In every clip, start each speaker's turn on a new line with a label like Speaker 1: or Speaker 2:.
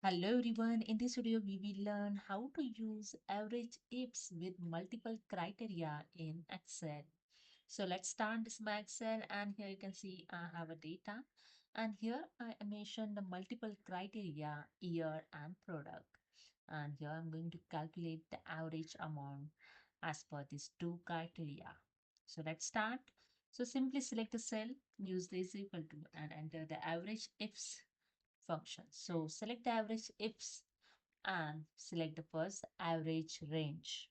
Speaker 1: Hello everyone, in this video we will learn how to use average ifs with multiple criteria in Excel. So let's start this by Excel, and here you can see I have a data, and here I mentioned the multiple criteria, year and product, and here I'm going to calculate the average amount as per these two criteria. So let's start. So simply select a cell, use this equal to and enter the average ifs function. So select the average ifs and select the first average range.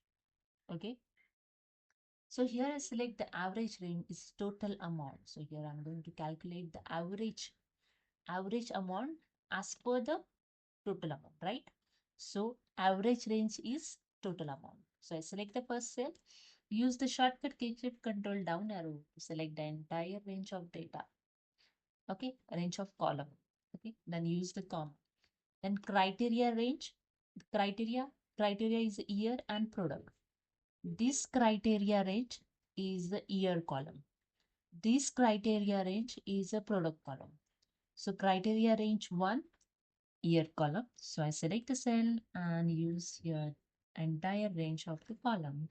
Speaker 1: Okay. So here I select the average range is total amount. So here I'm going to calculate the average amount as per the total amount, right? So average range is total amount. So I select the first cell, use the shortcut key shift control down arrow to select the entire range of data. Okay, range of column. Okay, then use the comma. Then criteria range, criteria is year and product. This criteria range is the year column. This criteria range is a product column. So criteria range 1, year column. So I select the cell and use your entire range of the column.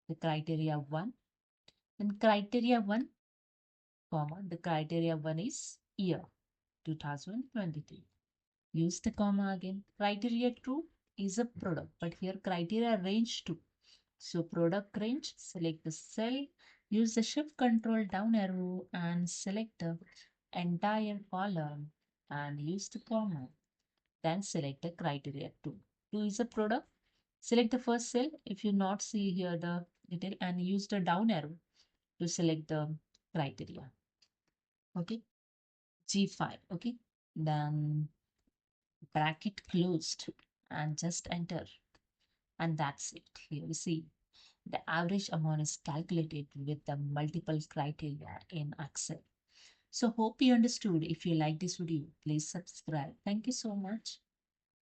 Speaker 1: The criteria 1. Then criteria 1, comma, the criteria 1 is year 2023. Use the comma again. Criteria 2 is a product, but here criteria range 2. So product range, select the cell, use the shift control down arrow and select the entire column and use the comma. Then select the criteria 2. 2 is a product. Select the first cell if you not see here the detail and use the down arrow to select the criteria. Okay. G5. Okay. Then bracket closed and just enter. And that's it. Here we see the average amount is calculated with the multiple criteria in Excel. So hope you understood. If you like this video, please subscribe. Thank you so much.